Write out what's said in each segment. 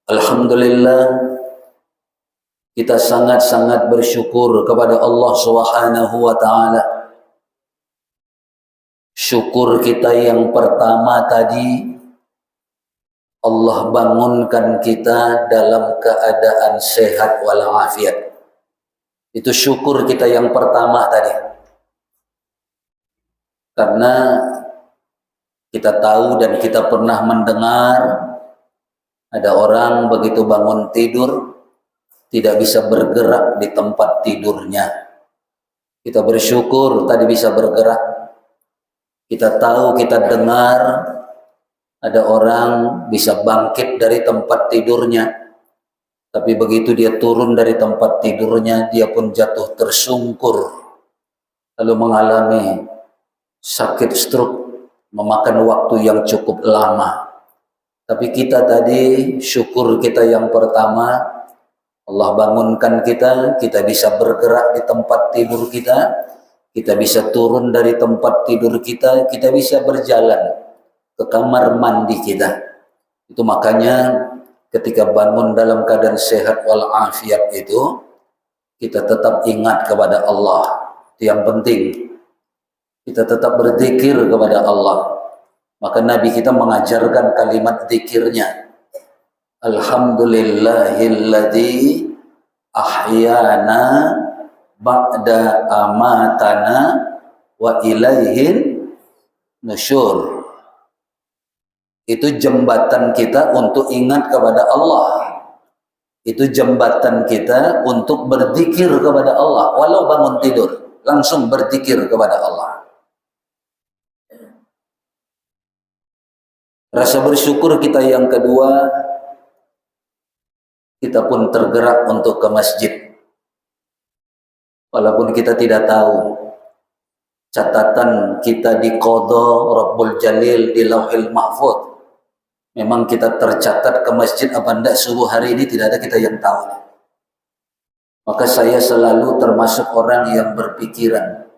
Alhamdulillah, kita sangat-sangat bersyukur kepada Allah Subhanahu wa taala. Syukur kita yang pertama tadi, Allah bangunkan kita dalam keadaan sehat walafiat. Itu syukur kita yang pertama tadi. Karena kita tahu dan kita pernah mendengar ada orang begitu bangun tidur tidak bisa bergerak di tempat tidurnya. Kita bersyukur tadi bisa bergerak. Kita tahu, kita dengar ada orang bisa bangkit dari tempat tidurnya, tapi begitu dia turun dari tempat tidurnya, dia pun jatuh tersungkur, lalu mengalami sakit stroke, memakan waktu yang cukup lama. Tapi kita tadi, syukur kita yang pertama, Allah bangunkan kita, kita bisa bergerak di tempat tidur kita bisa turun dari tempat tidur kita bisa berjalan ke kamar mandi kita. Itu makanya ketika bangun dalam keadaan sehat walafiat itu, kita tetap ingat kepada Allah. Itu yang penting. Kita tetap berzikir kepada Allah. Maka Nabi kita mengajarkan kalimat zikirnya. Alhamdulillahilladzi ahyana ba'da amatana wa ilaihin nusyur. Itu jembatan kita untuk ingat kepada Allah. Itu jembatan kita untuk berzikir kepada Allah. Walau bangun tidur, langsung berzikir kepada Allah. Rasa bersyukur kita yang kedua, kita pun tergerak untuk ke masjid. Walaupun kita tidak tahu catatan kita di qadha Rabbul Jalil di Lauhil Mahfuz. Memang kita tercatat ke masjid apa enggak subuh hari ini, tidak ada kita yang tahu. Maka saya selalu termasuk orang yang berpikiran,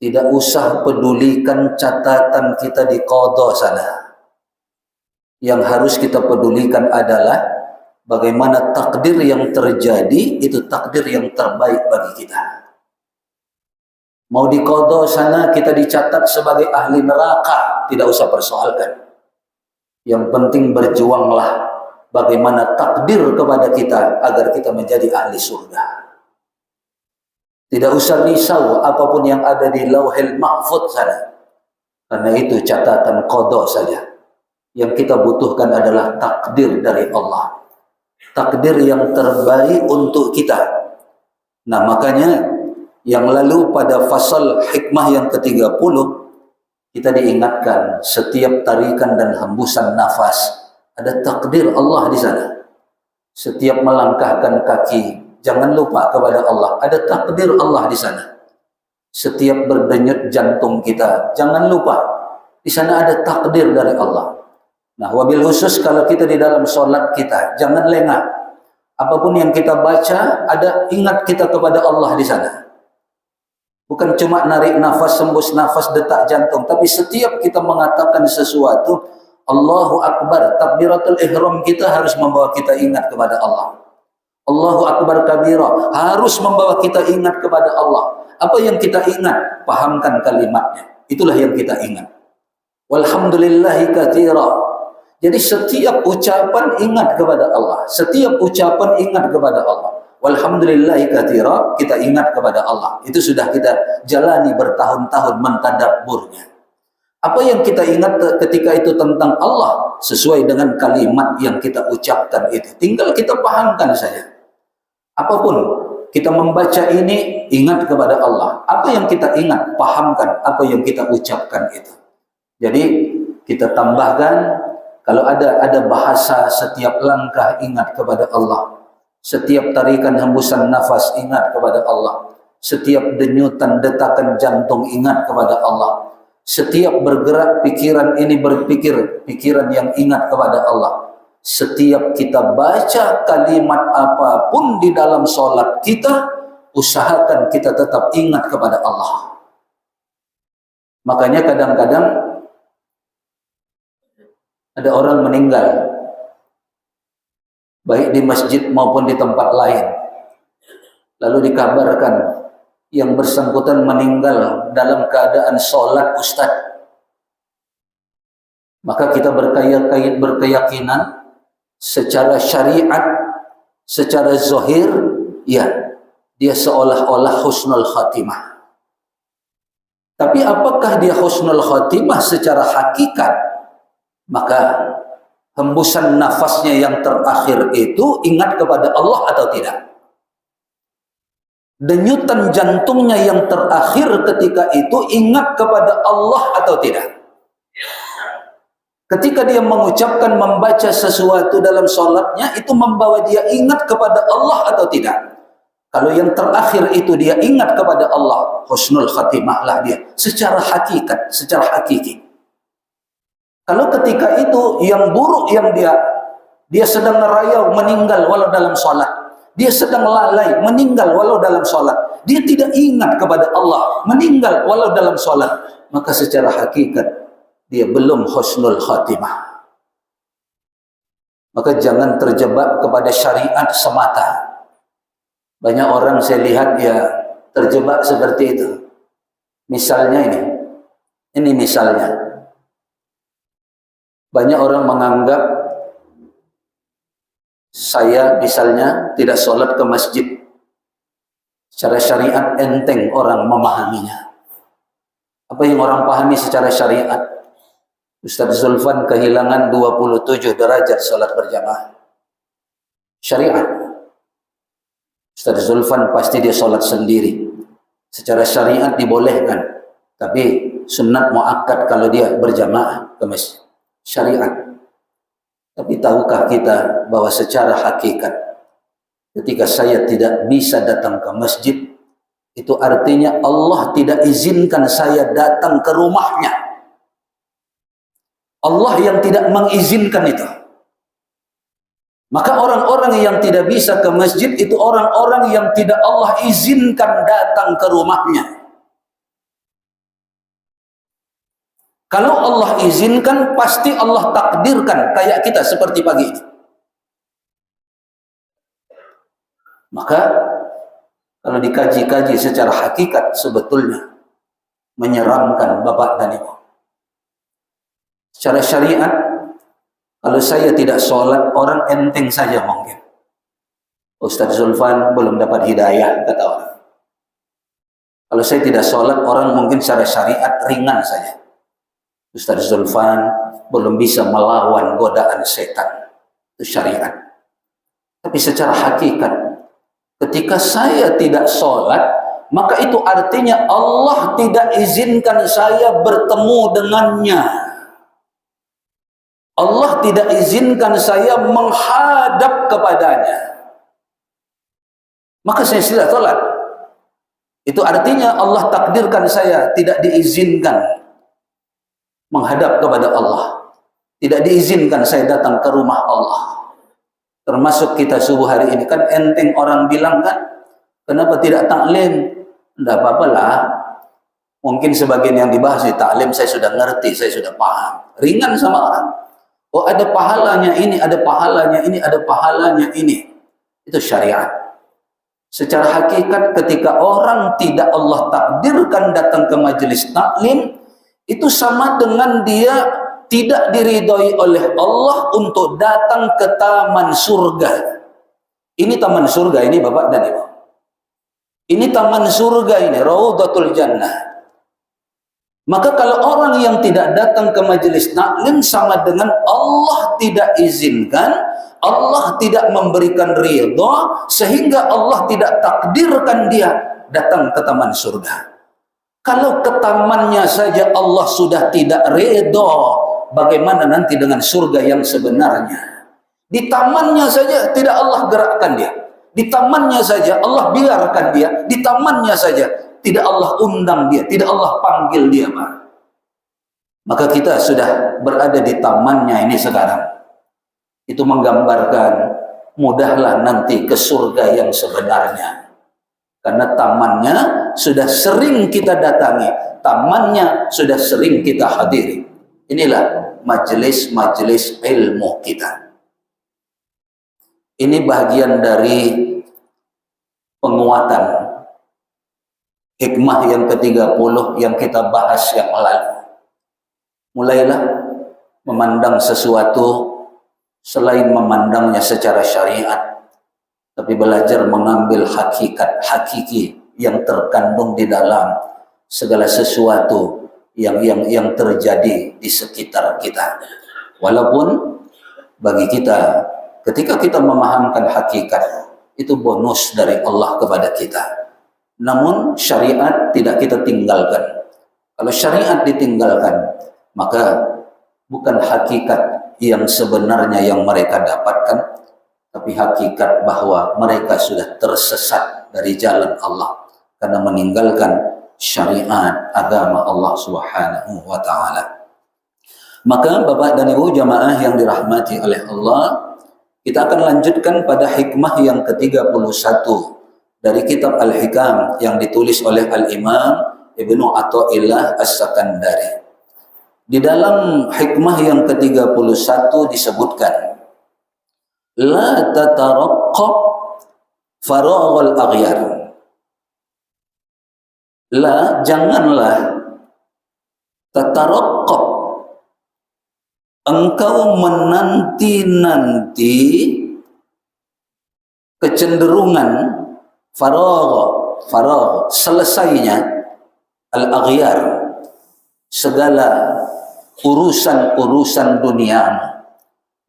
tidak usah pedulikan catatan kita di qadha sana. Yang harus kita pedulikan adalah bagaimana takdir yang terjadi, itu takdir yang terbaik bagi kita. Mau di qadha sana kita dicatat sebagai ahli neraka, tidak usah persoalkan. Yang penting berjuanglah bagaimana takdir kepada kita agar kita menjadi ahli surga. Tidak usah risau apapun yang ada di Lauhil Mahfuz sana. Karena itu catatan qadha saja. Yang kita butuhkan adalah takdir dari Allah. Takdir yang terbaik untuk kita. Nah, makanya yang lalu pada fasal hikmah yang ke-30 kita diingatkan setiap tarikan dan hembusan nafas ada takdir Allah di sana. Setiap melangkahkan kaki jangan lupa kepada Allah, ada takdir Allah di sana. Setiap berdenyut jantung kita jangan lupa di sana ada takdir dari Allah. Nah, wabil khusus kalau kita di dalam sholat kita jangan lengah. Apapun yang kita baca, ada ingat kita kepada Allah di sana. Bukan cuma narik nafas, hembus nafas, detak jantung, tapi setiap kita mengatakan sesuatu, Allahu Akbar, takbiratul ihram kita harus membawa kita ingat kepada Allah. Allahu Akbar kabira harus membawa kita ingat kepada Allah. Apa yang kita ingat? Pahamkan kalimatnya. Itulah yang kita ingat. Walhamdulillahi katsira. Jadi setiap ucapan ingat kepada Allah. Setiap ucapan ingat kepada Allah. Walhamdulillahi katsira, kita ingat kepada Allah. Itu sudah kita jalani bertahun-tahun mentadabburnya. Apa yang kita ingat ketika itu tentang Allah sesuai dengan kalimat yang kita ucapkan itu. Tinggal kita pahamkan saja. Apapun kita membaca ini, ingat kepada Allah. Apa yang kita ingat, pahamkan apa yang kita ucapkan itu. Jadi kita tambahkan, kalau ada bahasa setiap langkah ingat kepada Allah. Setiap tarikan hembusan nafas ingat kepada Allah. Setiap denyutan detakan jantung ingat kepada Allah. Setiap bergerak pikiran ini berpikir pikiran yang ingat kepada Allah. Setiap kita baca kalimat apapun di dalam sholat kita, usahakan kita tetap ingat kepada Allah. Makanya kadang-kadang ada orang meninggal, baik di masjid maupun di tempat lain, lalu dikabarkan yang bersangkutan meninggal dalam keadaan sholat Ustaz, maka kita berkeyakinan secara syariat, secara zahir, ya, dia seolah-olah husnul khatimah. Tapi apakah dia husnul khatimah secara hakikat? Maka hembusan nafasnya yang terakhir itu ingat kepada Allah atau tidak? Denyutan jantungnya yang terakhir ketika itu ingat kepada Allah atau tidak? Ketika dia mengucapkan, membaca sesuatu dalam sholatnya, itu membawa dia ingat kepada Allah atau tidak? Kalau yang terakhir itu dia ingat kepada Allah, husnul khatimah lah dia, secara hakikat, secara hakiki. Kalau ketika itu yang buruk yang dia sedang ngerayau, meninggal walau dalam sholat, dia sedang lalai, meninggal walau dalam sholat, dia tidak ingat kepada Allah, meninggal walau dalam sholat, maka secara hakikat dia belum husnul khatimah. Maka jangan terjebak kepada syariat semata. Banyak orang saya lihat ya terjebak seperti itu. Misalnya ini misalnya, banyak orang menganggap saya misalnya tidak sholat ke masjid, secara syariat enteng orang memahaminya. Apa yang orang pahami secara syariat? Ustaz Zulfan kehilangan 27 derajat sholat berjamaah. Syariat. Ustaz Zulfan pasti dia sholat sendiri. Secara syariat dibolehkan. Tapi sunat muakkad kalau dia berjamaah ke masjid. Syariat. Tapi tahukah kita bahwa secara hakikat ketika saya tidak bisa datang ke masjid, itu artinya Allah tidak izinkan saya datang ke rumahnya. Allah yang tidak mengizinkan itu. Maka orang-orang yang tidak bisa ke masjid itu orang-orang yang tidak Allah izinkan datang ke rumahnya. Kalau Allah izinkan, pasti Allah takdirkan kayak kita seperti pagi ini. Maka kalau dikaji-kaji secara hakikat, sebetulnya menyeramkan Bapak dan Ibu. Secara syariat, kalau saya tidak sholat, orang enteng saja mungkin. Ustaz Zulfan belum dapat hidayah, kata orang. Kalau saya tidak sholat, orang mungkin secara syariat ringan saja. Ustaz Zulfan belum bisa melawan godaan setan. Itu syariat. Tapi secara hakikat, ketika saya tidak sholat, maka itu artinya Allah tidak izinkan saya bertemu dengannya. Allah tidak izinkan saya menghadap kepadanya. Maka saya tidak sholat. Itu artinya Allah takdirkan saya tidak diizinkan menghadap kepada Allah. Tidak diizinkan saya datang ke rumah Allah. Termasuk kita subuh hari ini, kan enteng orang bilang kan, kenapa tidak taklim? Tidak apa-apalah. Mungkin sebagian yang dibahas di taklim saya sudah ngerti, saya sudah paham. Ringan sama orang. Oh, ada pahalanya ini, ada pahalanya ini, ada pahalanya ini. Itu syariat. Secara hakikat ketika orang tidak Allah takdirkan datang ke majelis taklim, itu sama dengan dia tidak diridhoi oleh Allah untuk datang ke taman surga. Ini taman surga ini Bapak dan Ibu. Ini taman surga ini, Raudhatul Jannah. Maka kalau orang yang tidak datang ke majelis taklim sama dengan Allah tidak izinkan, Allah tidak memberikan ridha, sehingga Allah tidak takdirkan dia datang ke taman surga. Kalau ke tamannya saja Allah sudah tidak ridha, bagaimana nanti dengan surga yang sebenarnya? Di tamannya saja tidak Allah gerakkan dia. Di tamannya saja Allah biarkan dia. Di tamannya saja tidak Allah undang dia, tidak Allah panggil dia, Pak. Maka kita sudah berada di tamannya ini sekarang. Itu menggambarkan mudahlah nanti ke surga yang sebenarnya. Karena tamannya sudah sering kita datangi, tamannya sudah sering kita hadiri. Inilah majelis-majelis ilmu kita. Ini bagian dari penguatan hikmah yang ke-30 yang kita bahas yang lalu. Mulailah memandang sesuatu selain memandangnya secara syariat, tapi belajar mengambil hakikat hakiki yang terkandung di dalam segala sesuatu yang terjadi di sekitar kita. Walaupun bagi kita, ketika kita memahamkan hakikat, itu bonus dari Allah kepada kita. Namun syariat tidak kita tinggalkan. Kalau syariat ditinggalkan, maka bukan hakikat yang sebenarnya yang mereka dapatkan, tapi hakikat bahwa mereka sudah tersesat dari jalan Allah karena meninggalkan syariat agama Allah Subhanahu wa taala. Maka Bapak dan Ibu jamaah yang dirahmati oleh Allah, kita akan lanjutkan pada hikmah yang ke-31 dari kitab Al-Hikam yang ditulis oleh Al-Imam Ibnu Athaillah As-Sakandari. Di dalam hikmah yang ke-31 disebutkan, la tataraqqab faraghal aghyar. La, janganlah tataraqqab, engkau menanti-nanti kecenderungan faragh, selesainya al-aghyar, segala urusan-urusan dunia.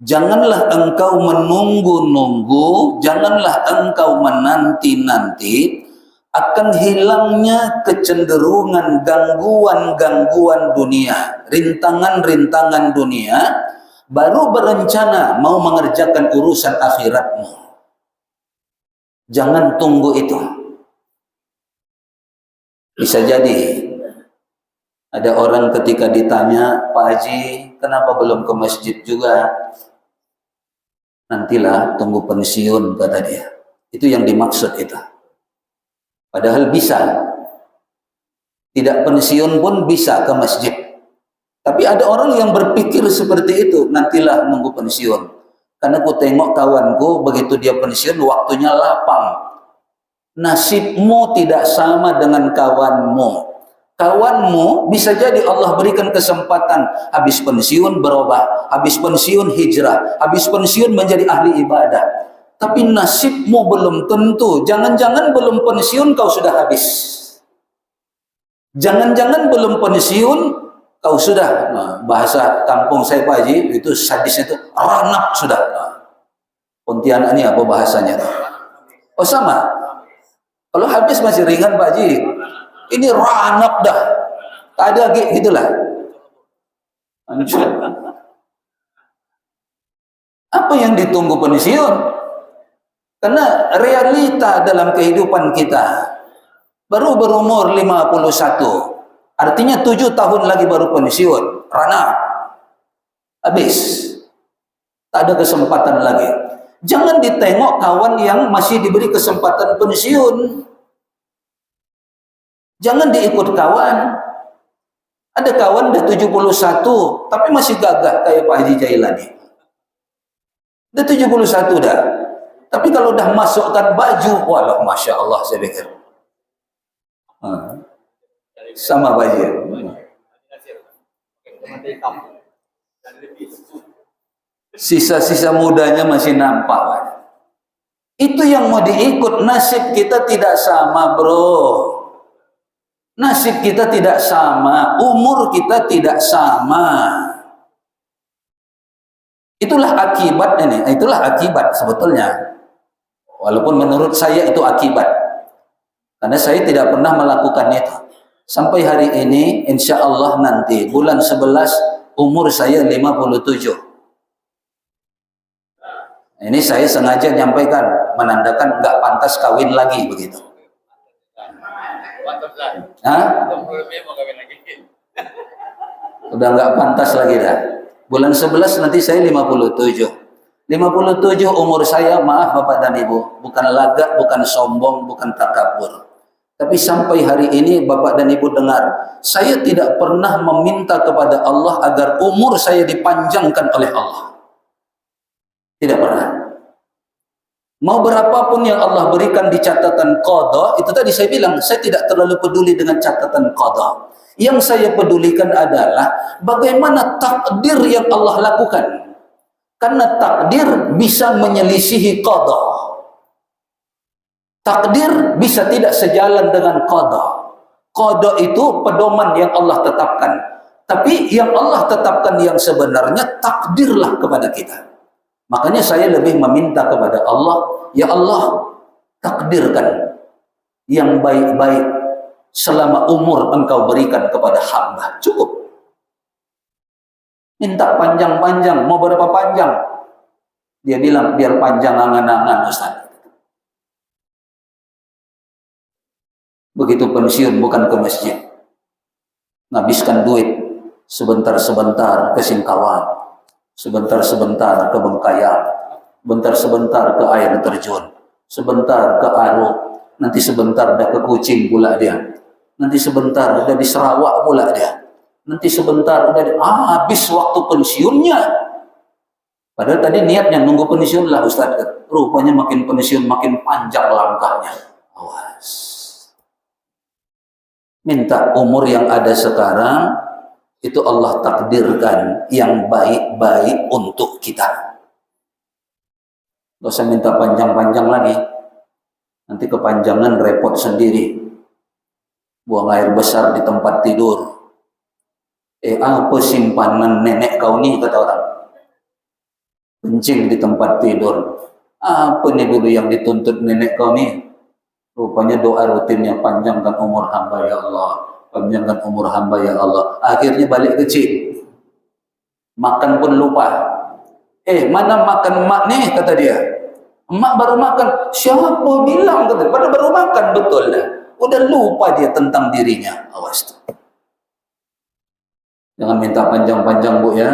Janganlah engkau menunggu-nunggu, janganlah engkau menanti-nanti akan hilangnya kecenderungan gangguan-gangguan dunia, rintangan-rintangan dunia, baru berencana mau mengerjakan urusan akhiratmu. Jangan tunggu itu. Bisa jadi ada orang ketika ditanya, Pak Haji, kenapa belum ke masjid juga? Nantilah, tunggu pensiun, kata dia. Itu yang dimaksud itu. Padahal bisa. Tidak pensiun pun bisa ke masjid. Tapi ada orang yang berpikir seperti itu, nantilah nunggu pensiun. Karena ku tengok kawanku, begitu dia pensiun, waktunya lapang. Nasibmu tidak sama dengan kawanmu. Kawanmu bisa jadi Allah berikan kesempatan habis pensiun berubah, habis pensiun hijrah, habis pensiun menjadi ahli ibadah. Tapi nasibmu belum tentu. Jangan-jangan belum pensiun kau sudah habis. Jangan-jangan belum pensiun kau sudah, bahasa kampung saya Pak Haji, itu sadisnya itu ranap sudah. Pontianak ini apa bahasanya? Oh sama. Kalau habis masih ringan Pak Haji. Ini ranap dah. Tak ada lagi, gitulah. Apa yang ditunggu pensiun? Karena realita dalam kehidupan kita, baru berumur 51. Artinya 7 tahun lagi baru pensiun. Ranap. Habis. Tak ada kesempatan lagi. Jangan ditengok kawan yang masih diberi kesempatan pensiun. Jangan diikut kawan. Ada kawan dah 71 tapi masih gagah kayak Pak Haji Jailani. Dah 71 dah. Tapi kalau dah masukkan baju, walah Masya Allah saya pikir. Sama Pak Haji. Sisa-sisa mudanya masih nampak. Itu yang mau diikut. Nasib kita tidak sama bro. Nasib kita tidak sama, umur kita tidak sama. Itulah akibat ini, itulah akibat sebetulnya. Walaupun menurut saya itu akibat. Karena saya tidak pernah melakukan itu. Sampai hari ini, insya Allah nanti, bulan 11, umur saya 57. Ini saya sengaja nyampaikan, menandakan nggak pantas kawin lagi, begitu. Hah? Udah nggak pantas lagi dah. Bulan 11 nanti saya 57. 57 umur saya, maaf Bapak dan Ibu, bukan lagak, bukan sombong, bukan takabur. Tapi sampai hari ini Bapak dan Ibu dengar, saya tidak pernah meminta kepada Allah agar umur saya dipanjangkan oleh Allah. Tidak pernah. Mau berapapun yang Allah berikan di catatan qada, itu tadi saya bilang, saya tidak terlalu peduli dengan catatan qada. Yang saya pedulikan adalah bagaimana takdir yang Allah lakukan. Karena takdir bisa menyelisihi qada. Takdir bisa tidak sejalan dengan qada. Qada itu pedoman yang Allah tetapkan. Tapi yang Allah tetapkan yang sebenarnya takdirlah kepada kita. Makanya saya lebih meminta kepada Allah, ya Allah, takdirkan yang baik-baik selama umur Engkau berikan kepada hamba. Cukup. Minta panjang-panjang, mau berapa panjang? Dia bilang, biar panjang angan-angan, Ustaz. Begitu pensiun bukan ke masjid. Ngabiskan duit sebentar-sebentar ke Singkawang. Sebentar-sebentar ke Bengkayang, sebentar-sebentar ke air terjun, sebentar ke Aruk, nanti sebentar dah ke Kucing pula dia, nanti sebentar udah di Sarawak pula dia, nanti sebentar udah habis waktu pensiunnya. Padahal tadi niatnya nunggu pensiun lah Ustaz, rupanya makin pensiun makin panjang langkahnya. Awas. Minta umur yang ada sekarang, itu Allah takdirkan yang baik-baik untuk kita. Gak usah minta panjang-panjang lagi. Nanti kepanjangan repot sendiri. Buang air besar di tempat tidur. Apa simpanan nenek kau nih, kata orang. Kencing di tempat tidur. Apa nih dulu yang dituntut nenek kau nih? Rupanya doa rutinnya, panjangkan umur hamba ya Allah. Panjangkan umur hamba ya Allah. Akhirnya balik kecil. Makan pun lupa. Mana makan emak nih, kata dia. Emak baru makan. Siapa bilang, kata dia. Padahal baru makan, betul dah. Udah lupa dia tentang dirinya. Awas. Jangan minta panjang-panjang, Bu, ya.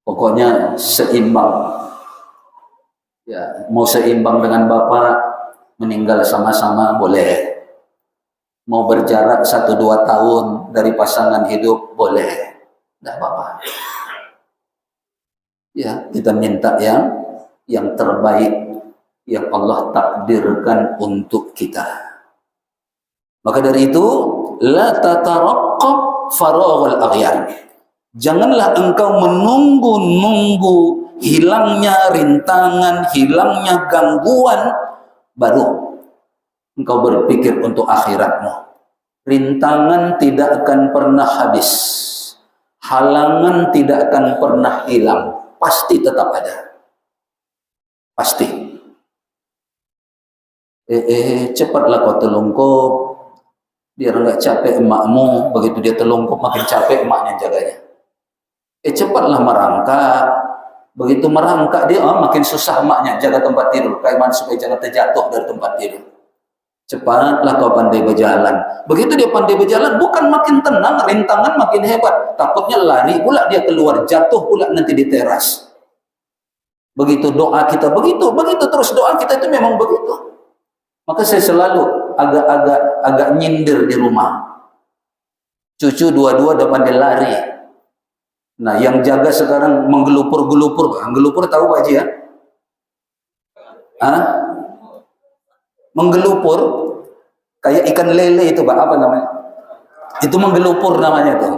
Pokoknya seimbang. Ya, mau seimbang dengan Bapak, meninggal sama-sama boleh. Mau berjarak 1-2 tahun dari pasangan hidup, boleh. Tidak apa-apa. Ya, kita minta yang terbaik yang Allah takdirkan untuk kita. Maka dari itu, la tataraqqab faraghul aghyar. Janganlah engkau menunggu-nunggu hilangnya rintangan, hilangnya gangguan, baru engkau berpikir untuk akhiratmu. Rintangan tidak akan pernah habis. Halangan tidak akan pernah hilang. Pasti tetap ada. Pasti. Cepatlah kau telungkup. Biar enggak capek emakmu. Begitu dia telungkup makin capek emaknya jaganya. Cepatlah merangkak. Begitu merangkak dia makin susah emaknya jaga tempat tidur. Kayak supaya jangan terjatuh dari tempat tidur. Cepatlah kau pandai berjalan. Begitu dia pandai berjalan, bukan makin tenang, rintangan makin hebat. Takutnya lari pula dia keluar, jatuh pula nanti di teras. Begitu doa kita, begitu terus doa kita itu memang begitu. Maka saya selalu agak nyindir di rumah. Cucu dua-dua udah pandai lari. Nah, yang jaga sekarang menggelupur-gelupur. Gelupur tahu Pak Haji ya? Menggelupur kayak ikan lele itu Pak, apa namanya? Itu menggelupur namanya tuh.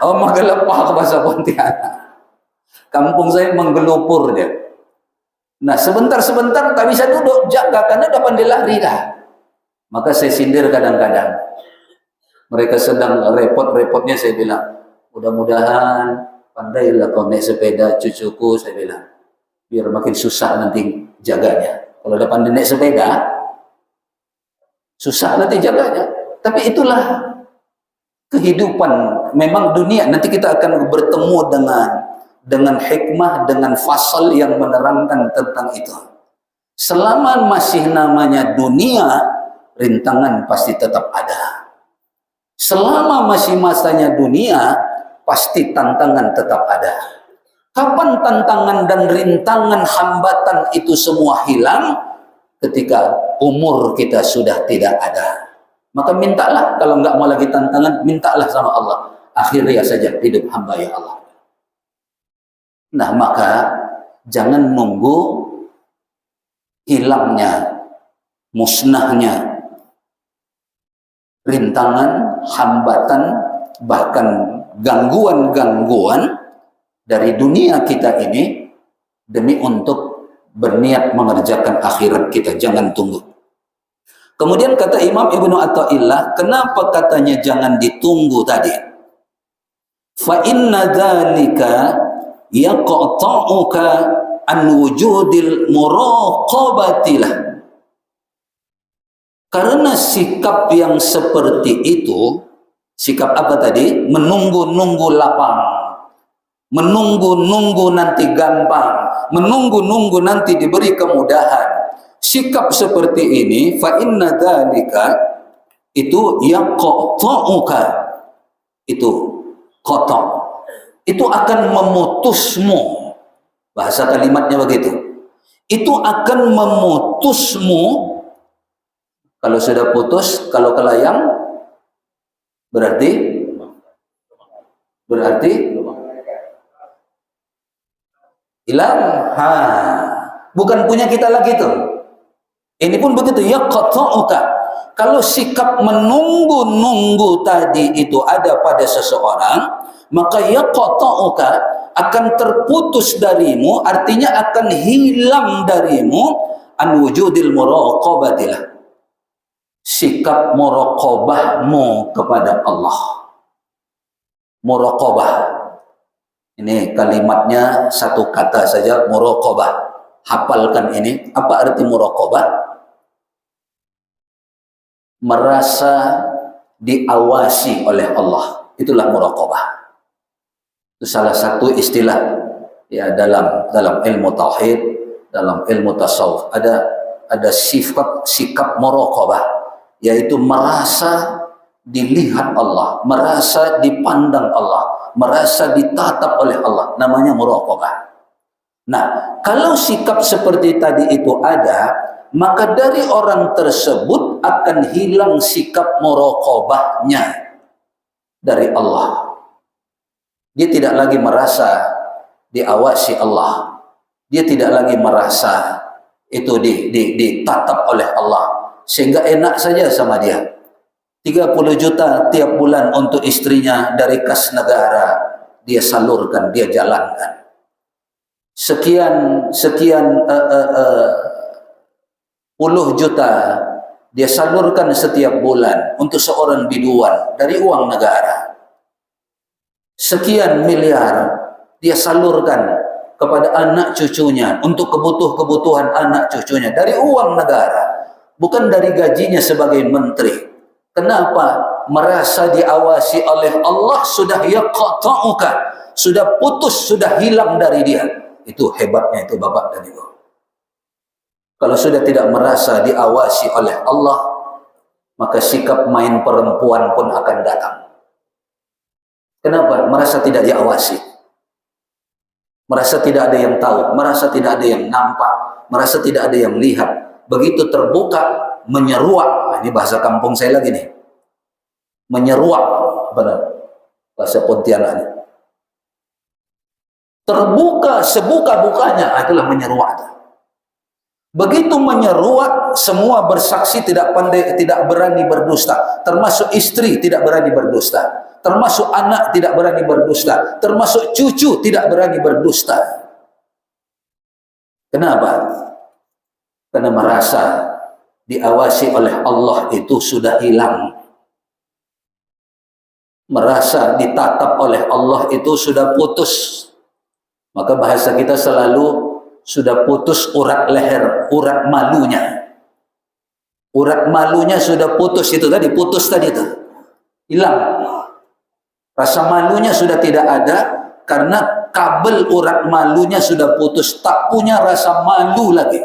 Oh, menggelepah ke bahasa Pontianak. Kampung saya menggelupur dia. Nah, sebentar-sebentar tak bisa duduk, jaga karena udah pandai lari dah. Maka saya sindir kadang-kadang. Mereka sedang repot-repotnya, saya bilang, mudah-mudahan pandailah kau naik sepeda cucuku, saya bilang. Biar makin susah nanti jaganya. Kalau udah pandai naik sepeda, susah nanti jaganya. Tapi itulah kehidupan. Memang dunia, nanti kita akan bertemu dengan hikmah, dengan fasal yang menerangkan tentang itu. Selama masih namanya dunia, rintangan pasti tetap ada. Selama masih masanya dunia, pasti tantangan tetap ada. Kapan tantangan dan rintangan hambatan itu semua hilang? Ketika umur kita sudah tidak ada. Maka mintalah, kalau enggak mau lagi tantangan, mintalah sama Allah. Akhirnya saja hidup hamba ya Allah. Nah, maka jangan nunggu hilangnya, musnahnya rintangan, hambatan, bahkan gangguan-gangguan dari dunia kita ini demi untuk berniat mengerjakan akhirat kita. Jangan tunggu. Kemudian kata Imam Ibnu Athaillah, kenapa katanya jangan ditunggu tadi? Fa inna dzalika yaqta'uka an wujudil muraqabatilah. Karena sikap yang seperti itu, sikap apa tadi? Menunggu-nunggu lapang, menunggu-nunggu nanti gampang, menunggu-nunggu nanti diberi kemudahan. Sikap seperti ini, fa inna dzalika, itu yaqta'uka, itu qata', itu akan memutusmu. Bahasa kalimatnya begitu. Itu akan memutusmu. Kalau sudah putus, kalau kelayang, berarti hilang. Bukan punya kita lagi tuh. Ini pun begitu, ya qata'uka. Kalau sikap menunggu-nunggu tadi itu ada pada seseorang, maka ya qata'uka akan terputus darimu, artinya akan hilang darimu an wujudil muraqabatilah. Sikap muraqabahmu kepada Allah. Muraqabah. Ini kalimatnya satu kata saja, muraqabah. Hafalkan ini. Apa arti muraqabah? Merasa diawasi oleh Allah. Itulah muraqabah. Itu salah satu istilah ya dalam ilmu tauhid, dalam ilmu tasawuf. Ada sifat sikap muraqabah, yaitu merasa dilihat Allah, merasa dipandang Allah, merasa ditatap oleh Allah, namanya muraqabah. Nah, kalau sikap seperti tadi itu ada, maka dari orang tersebut akan hilang sikap muraqabahnya dari Allah. Dia tidak lagi merasa diawasi Allah, dia tidak lagi merasa itu ditatap oleh Allah, sehingga enak saja sama dia. 30 juta tiap bulan untuk istrinya dari kas negara, dia salurkan, dia jalankan. Sekian puluh juta dia salurkan setiap bulan untuk seorang biduan dari uang negara. Sekian miliar dia salurkan kepada anak cucunya untuk kebutuhan anak cucunya dari uang negara, bukan dari gajinya sebagai menteri. Kenapa? Merasa diawasi oleh Allah, sudah yaqta'uka, sudah putus, sudah hilang dari dia. Itu hebatnya itu Bapak dan Ibu. Kalau sudah tidak merasa diawasi oleh Allah, maka sikap main perempuan pun akan datang. Kenapa? Merasa tidak diawasi. Merasa tidak ada yang tahu, merasa tidak ada yang nampak, merasa tidak ada yang lihat. Begitu terbuka, menyeruak. Nah, ini bahasa kampung saya lagi nih. Menyeruak, benar. Bahasa Pontianak ini. Terbuka sebuka-bukanya, itulah menyeruak. Begitu menyeruak, semua bersaksi tidak berani berdusta. Termasuk istri tidak berani berdusta. Termasuk anak tidak berani berdusta. Termasuk cucu tidak berani berdusta. Kenapa? Karena merasa diawasi oleh Allah itu sudah hilang. Merasa ditatap oleh Allah itu sudah putus. Maka bahasa kita selalu sudah putus urat leher, urat malunya. Urat malunya sudah putus, itu tadi, putus tadi itu. Hilang. Rasa malunya sudah tidak ada karena kabel urat malunya sudah putus, tak punya rasa malu lagi.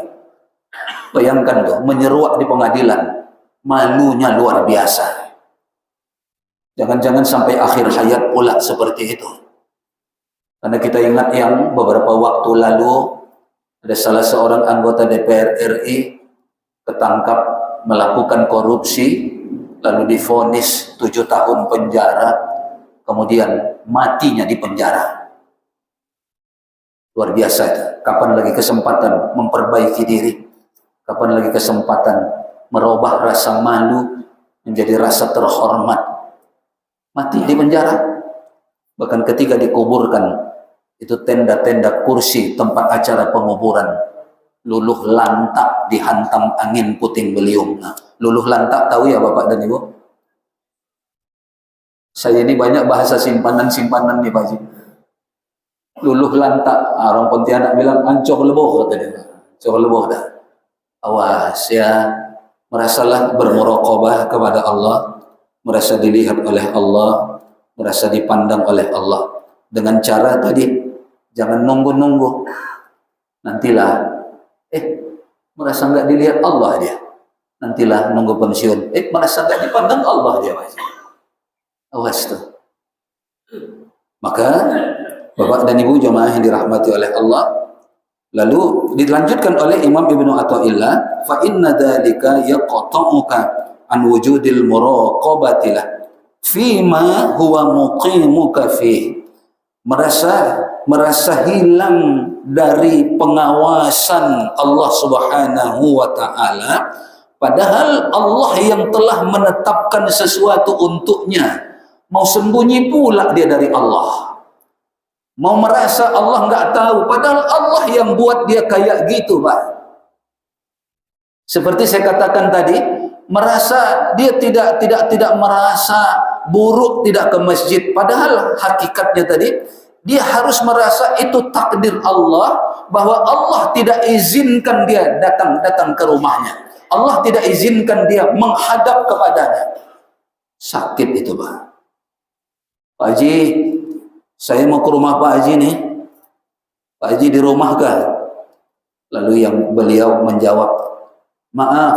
Bayangkan tuh, menyeruak di pengadilan, malunya luar biasa. Jangan-jangan sampai akhir hayat pula seperti itu. Karena kita ingat yang beberapa waktu lalu ada salah seorang anggota DPR RI ketangkap melakukan korupsi, lalu divonis 7 tahun penjara, kemudian matinya di penjara. Luar biasa itu. Kapan lagi kesempatan memperbaiki diri? Kapan lagi kesempatan merubah rasa malu menjadi rasa terhormat? Mati di penjara. Bahkan ketika dikuburkan, itu tenda-tenda kursi tempat acara penguburan luluh lantak dihantam angin puting beliung. Nah, luluh lantak tahu ya Bapak dan Ibu? Saya ini banyak bahasa simpanan-simpanan nih Pak Haji. Luluh lantak, orang Pontianak bilang ancur leboh katanya. Ancur leboh dah. Awas ya, merasalah bermuraqabah kepada Allah, merasa dilihat oleh Allah, merasa dipandang oleh Allah. Dengan cara tadi, jangan nunggu-nunggu. Nantilah, merasa nggak dilihat Allah dia. Nantilah nunggu pensiun, merasa nggak dipandang Allah dia. Awas tuh. Maka Bapak dan Ibu jemaah yang dirahmati oleh Allah, lalu dilanjutkan oleh Imam Ibnu Athaillah, fa inna dzalika yaqta'uka an wujudil muraqabati lah fima huwa muqimuka fi. Merasa hilang dari pengawasan Allah Subhanahu wa taala, padahal Allah yang telah menetapkan sesuatu untuknya. Mau sembunyi pula dia dari Allah. Mau merasa Allah nggak tahu, padahal Allah yang buat dia kayak gitu, Pak. Seperti saya katakan tadi, merasa dia tidak merasa buruk tidak ke masjid, padahal hakikatnya tadi dia harus merasa itu takdir Allah, bahwa Allah tidak izinkan dia datang ke rumahnya. Allah tidak izinkan dia menghadap kepadanya. Sakit itu, Pak. Pak Haji, saya mau ke rumah Pak Haji nih. Pak Haji di rumah kah? Lalu yang beliau menjawab, maaf,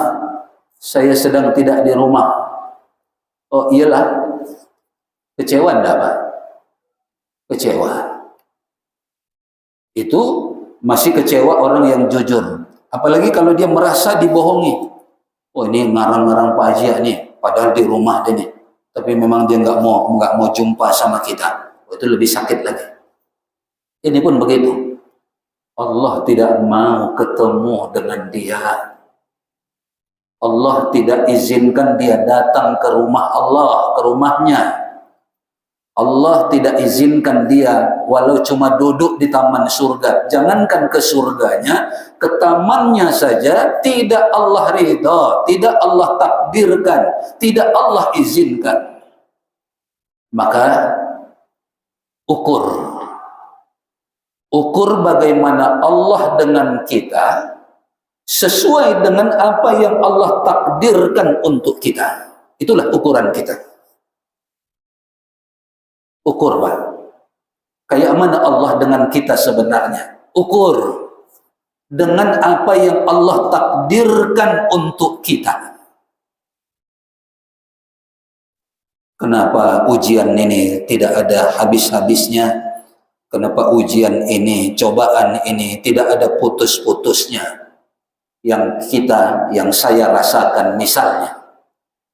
saya sedang tidak di rumah. Oh iyalah. Kecewa enggak Pak? Kecewa. Itu masih kecewa orang yang jujur. Apalagi kalau dia merasa dibohongi. Oh ini ngarang-ngarang Pak Haji nih, padahal di rumah dia nih. Tapi memang dia nggak mau jumpa sama kita. Itu lebih sakit lagi. Ini pun begitu. Allah tidak mau ketemu dengan dia. Allah tidak izinkan dia datang ke rumah Allah, ke rumahnya. Allah tidak izinkan dia walau cuma duduk di taman surga. Jangankan ke surganya, ke tamannya saja tidak Allah ridha, tidak Allah takdirkan, tidak Allah izinkan. Maka ukur bagaimana Allah dengan kita sesuai dengan apa yang Allah takdirkan untuk kita. Itulah ukuran kita. Ukur, Pak. Kayak mana Allah dengan kita sebenarnya? Ukur dengan apa yang Allah takdirkan untuk kita. Kenapa ujian ini tidak ada habis-habisnya? Kenapa ujian ini, cobaan ini tidak ada putus-putusnya? Yang saya rasakan misalnya.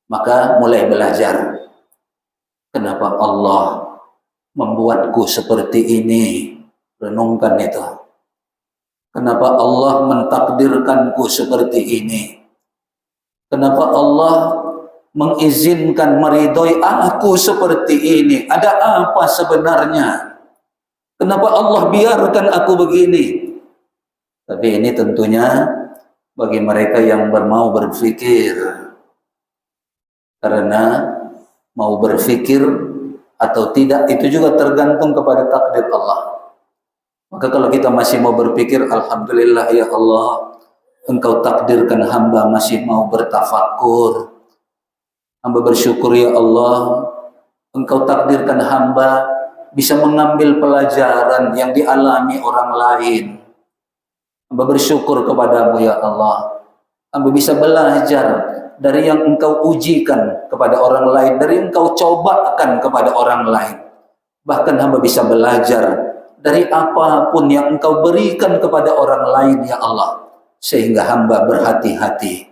Maka mulai belajar. Kenapa Allah membuatku seperti ini? Renungkan itu. Kenapa Allah mentakdirkanku seperti ini? Kenapa Allah mengizinkan meridhoi aku seperti ini? Ada apa sebenarnya? Kenapa Allah biarkan aku begini? Tapi ini tentunya bagi mereka yang mau berpikir. Karena mau berpikir atau tidak itu juga tergantung kepada takdir Allah. Maka kalau kita masih mau berpikir, alhamdulillah ya Allah, Engkau takdirkan hamba masih mau bertafakur. Hamba bersyukur ya Allah, Engkau takdirkan hamba bisa mengambil pelajaran yang dialami orang lain. Hamba bersyukur kepadamu ya Allah, hamba bisa belajar dari yang Engkau ujikan kepada orang lain, dari yang Engkau cobakan kepada orang lain. Bahkan hamba bisa belajar dari apapun yang Engkau berikan kepada orang lain ya Allah. Sehingga hamba berhati-hati.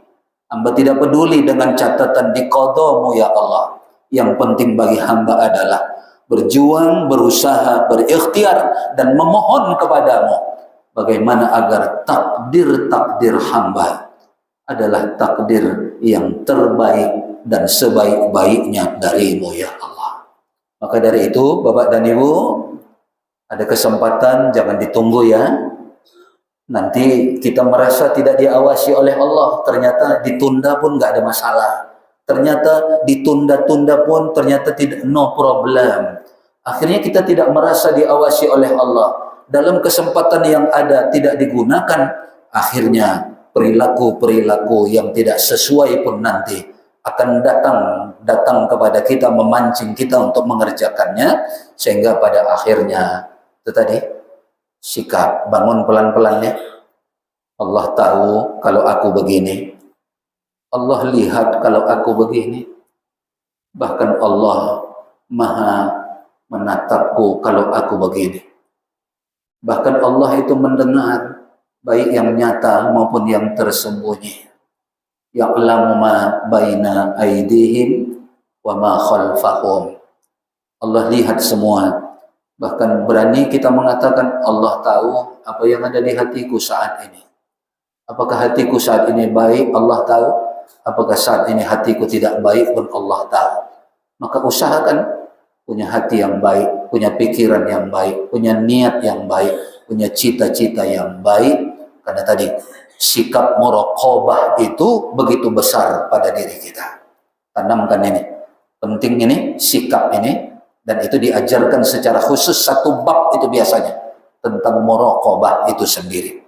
Hamba tidak peduli dengan catatan di qadamu ya Allah. Yang penting bagi hamba adalah berjuang, berusaha, berikhtiar, dan memohon kepadamu bagaimana agar takdir-takdir hamba adalah takdir yang terbaik dan sebaik-baiknya darimu ya Allah. Maka dari itu Bapak dan Ibu, ada kesempatan jangan ditunggu ya. Nanti kita merasa tidak diawasi oleh Allah, ternyata ditunda pun nggak ada masalah. Ternyata ditunda-tunda pun ternyata tidak, no problem. Akhirnya kita tidak merasa diawasi oleh Allah. Dalam kesempatan yang ada tidak digunakan, akhirnya perilaku-perilaku yang tidak sesuai pun nanti akan datang kepada kita, memancing kita untuk mengerjakannya, sehingga pada akhirnya itu tadi sikap, bangun pelan-pelan ya. Allah tahu kalau aku begini, Allah lihat kalau aku begini, bahkan Allah maha menatapku kalau aku begini. Bahkan Allah itu mendengar baik yang nyata maupun yang tersembunyi. Ya'lamu ma baina aydihim wa ma khalfahum. Allah lihat semua. Bahkan berani kita mengatakan Allah tahu apa yang ada di hatiku saat ini. Apakah hatiku saat ini baik? Allah tahu. Apakah saat ini hatiku tidak baik pun Allah tahu. Maka usahakan punya hati yang baik, punya pikiran yang baik, punya niat yang baik, punya cita-cita yang baik. Karena tadi sikap muraqabah itu begitu besar pada diri kita. Tanamkan ini, penting ini, sikap ini, dan itu diajarkan secara khusus satu bab itu biasanya tentang muraqabah itu sendiri.